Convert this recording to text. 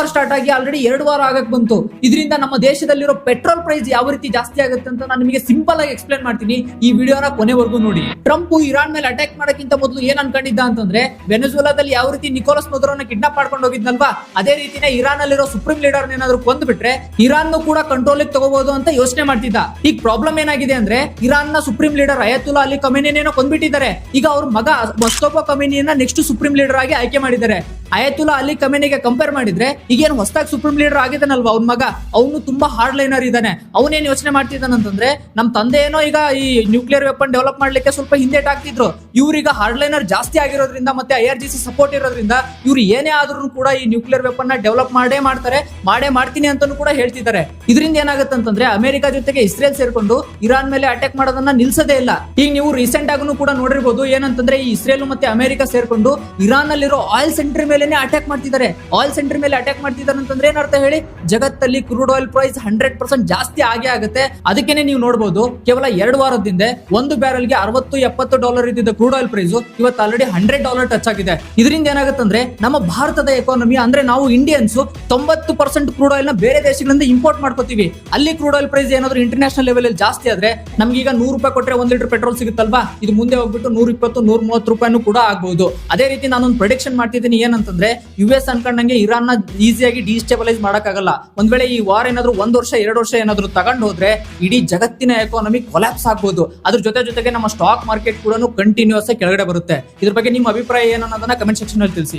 War start ಆಗಿ already 2 ವಾರ ಆಗಕ್ ಬಂತು. ಇದರಿಂದ ನಮ್ಮ ದೇಶದಲ್ಲಿರೋ ಪೆಟ್ರೋಲ್ ಪ್ರೈಸ್ ಯಾವ ರೀತಿ ಜಾಸ್ತಿ ಆಗುತ್ತೆ ಅಂತ ನಾನು ನಿಮಗೆ ಸಿಂಪಲ್ ಆಗಿ ಎಕ್ಸ್ಪ್ಲೇನ್ ಮಾಡ್ತೀನಿ. ಈ ವಿಡಿಯೋನ ಕೊನೆವರೆಗೂ ನೋಡಿ. ಟ್ರಂಪ್ ಇರಾನ್ ಮೇಲೆ ಅಟ್ಯಾಕ್ ಮಾಡಕ್ಕಿಂತ ಮೊದಲು ಏನ್ ಅನ್ಕೊಂಡಿದ್ದ ಅಂತಂದ್ರೆ, ವೆನೆಜುಲಾದಲ್ಲಿ ಯಾವ ರೀತಿ ನಿಕೋಲಸ್ ಮದುರೋನ ಕಿಡ್ನಾಪ್ ಮಾಡ್ಕೊಂಡು ಹೋಗಿದ್ನಲ್ವಾ, ಅದೇ ರೀತಿನೇ ಇರಾನ್ ಅಲ್ಲಿರೋ ಸುಪ್ರೀಂ ಲೀಡರ್ ಏನಾದ್ರು ಕೊಂದು ಬಿಟ್ರೆ ಇರಾನ್ ಕೂಡ ಕಂಟ್ರೋಲ್ ತಗೋಬಹುದು ಅಂತ ಯೋಚನೆ ಮಾಡ್ತಿದ್ದ. ಈಗ ಪ್ರಾಬ್ಲಮ್ ಏನಾಗಿದೆ ಅಂದ್ರೆ, ಇರಾನ್ ನ ಸುಪ್ರೀಂ ಲೀಡರ್ ಅಯತುಲ್ಲಾ ಅಲಿ ಖಮೇನಿನೇನೋ ಕೊಂದ್ಬಿಟ್ಟಿದ್ದಾರೆ. ಈಗ ಅವ್ರ ಮಗ ಮುಸ್ತಫಾ ಖಮೇನಿಯನ್ನ ನೆಕ್ಸ್ಟ್ ಸುಪ್ರೀಂ ಲೀಡರ್ ಆಗಿ ಆಯ್ಕೆ ಮಾಡಿದ್ದಾರೆ. ಅಯತುಲ್ಲಾ ಅಲಿ ಖಮೇನಿಗೆ ಕಂಪೇರ್ ಮಾಡಿದ್ರೆ ಈಗೇನು ಹೊಸದಾಗಿ ಸುಪ್ರೀಂ ಲೀಡರ್ ಆಗಿದ್ದಾನಲ್ವಾ ಅವ್ನ ಮಗ, ಅವನು ತುಂಬಾ ಹಾರ್ಡ್ ಲೈನರ್ ಇದ್ದಾನೆ. ಅವನೇನ್ ಯೋಚನೆ ಮಾಡ್ತಿದ್ದಾನಂತಂದ್ರೆ, ನಮ್ ತಂದೆ ಏನೋ ಈಗ ಈ ನ್ಯೂಕ್ಲಿಯರ್ ವೆಪನ್ ಡೆವಲಪ್ ಮಾಡ್ಲಿಕ್ಕೆ ಸ್ವಲ್ಪ ಹಿಂದೇಟ್ ಆಗ್ತಿದ್ರು, ಇವ್ರೀಗ ಹಾರ್ಡ್ ಲೈನರ್ ಜಾಸ್ತಿ ಆಗಿರೋದ್ರಿಂದ ಮತ್ತೆ IRGC ಸಪೋರ್ಟ್ ಇರೋದ್ರಿಂದ ಇವ್ರು ಏನೇ ಆದ್ರೂ ಕೂಡ ಈ ನ್ಯೂಕ್ಲಿಯರ್ ವೆಪನ್ ನ ಡೆವಲಪ್ ಮಾಡೇ ಮಾಡ್ತೀನಿ ಅಂತಾನು ಕೂಡ ಹೇಳ್ತಿದ್ದಾರೆ. ಇದರಿಂದ ಏನಾಗುತ್ತಂತಂದ್ರೆ, ಅಮೆರಿಕ ಜೊತೆಗೆ ಇಸ್ರೇಲ್ ಸೇರ್ಕೊಂಡು ಇರಾನ್ ಮೇಲೆ ಅಟ್ಯಾಕ್ ಮಾಡೋದನ್ನ ನಿಲ್ಸದೇ ಇಲ್ಲ. ಈಗ ನೀವು ರೀಸೆಂಟ್ ಆಗೂ ಕೂಡ ನೋಡಿರ್ಬೋದು, ಏನಂತಂದ್ರೆ ಈ ಇಸ್ರೇಲ್ ಮತ್ತೆ ಅಮೆರಿಕ ಸೇರ್ಕೊಂಡು ಇರಾನ್ ಅಲ್ಲಿರೋ ಆಯಿಲ್ ಸೆಂಟರ್ ಮೇಲೆ ಅಟ್ಯಾಕ್ ಮಾಡ್ತಿದ್ದಾರೆ. ಆಯಿಲ್ ಸೆಂಟರ್ ಮೇಲೆ ಅಟ್ಯಾಕ್ ಮಾಡ್ತಿದ್ದಾರೆ ಅಂತಂದ್ರೆ ಏನರ್ಥ ಹೇಳಿ, ಜಗತ್ತಲ್ಲಿ ಕ್ರೂಡ್ ಆಯಿಲ್ ಪ್ರೈಸ್ 100% ಜಾಸ್ತಿ ಆಗೇ. ಅದಕ್ಕೇನೆ ನೀವು ನೋಡಬಹುದು, ಕೇವಲ 2 ವಾರದಿಂದ ಒಂದು ಬ್ಯಾರಲ್ಗೆ $60-70 ಇದ್ದಿದ್ದ ಕ್ರೂಡ್ ಆಯಿಲ್ ಪ್ರೈಸ್ ಇವತ್ತು ಆಲ್ರೆಡಿ $100 ಟಚ್ ಆಗಿದೆ. ಇದರಿಂದ ಏನಾಗುತ್ತಂದ್ರೆ, ನಮ್ಮ ಭಾರತದ ಎಕಾನಮಿ ಅಂದ್ರೆ ನಾವು ಇಂಡಿಯನ್ಸ್ 90% ಕ್ರೂಡ್ ಆಯಿಲ್ ನ ಬೇರೆ ದೇಶಗಳಿಂದ ಇಂಪೋರ್ಟ್ ಮಾಡ್ಕೋತೀವಿ. ಅಲ್ಲಿ ಕ್ರೂಡ್ ಆಯಿಲ್ ಪ್ರೈಸ್ ಏನಾದ್ರು ಇಂಟರ್ನ್ಯಾಷನಲ್ ಲೆವೆಲ್ ಅಲ್ಲಿ ಜಾಸ್ತಿ ಆದ್ರೆ, ನಮ್ಗೆ ಈಗ $100 ಕೊಟ್ರೆ 1 ಲೀಟರ್ ಪೆಟ್ರೋಲ್ ಸಿಗುತ್ತಲ್ವಾ, ಇದು ಮುಂದೆ ಹೋಗ್ಬಿಟ್ಟು $120-130 ಕೂಡ ಆಗ್ಬಹುದು. ಅದೇ ರೀತಿ ನಾನೊಂದು ಪ್ರೆಡಿಕ್ಷನ್ ಮಾಡ್ತಿದ್ದೀನಿ, ಏನಂತಂದ್ರೆ US ಅನ್ಕೊಂಡಂಗೆ ಇರಾನ್ ನ ಈಸಿಯಾಗಿ ಡಿಸ್ಟೆಬಲೈಸ್ ಮಾಡಕ್ಕಾಗಲ್ಲ. ಒಂದ್ ವೇಳೆ ಈ ವಾರ್ ಏನಾದ್ರು 1 ವರ್ಷ 2 ವರ್ಷ ಏನಾದ್ರು ತಗೊಂಡು ಹೋದ್ರೆ ಇಡೀ ಜಗತ್ತಿನ ಎಕಾನಮಿ ಕೊಲ್ಯಾಪ್ಸ್ ಆಗ್ಬಹುದು. ಅದ್ರ ಜೊತೆಗೆ ನಮ್ಮ ಸ್ಟಾಕ್ ಮಾರ್ಕೆಟ್ ಕೂಡ ಕಂಟಿನ್ಯೂಸ್ ಆಗಿ ಕೆಳಗಡೆ ಬರುತ್ತೆ. ಇದ್ರ ಬಗ್ಗೆ ನಿಮ್ಮ ಅಭಿಪ್ರಾಯ ಏನು ಅನ್ನೋದನ್ನ ಕಮೆಂಟ್ ಸೆಕ್ಷನ್ ಅಲ್ಲಿ ತಿಳಿಸಿ.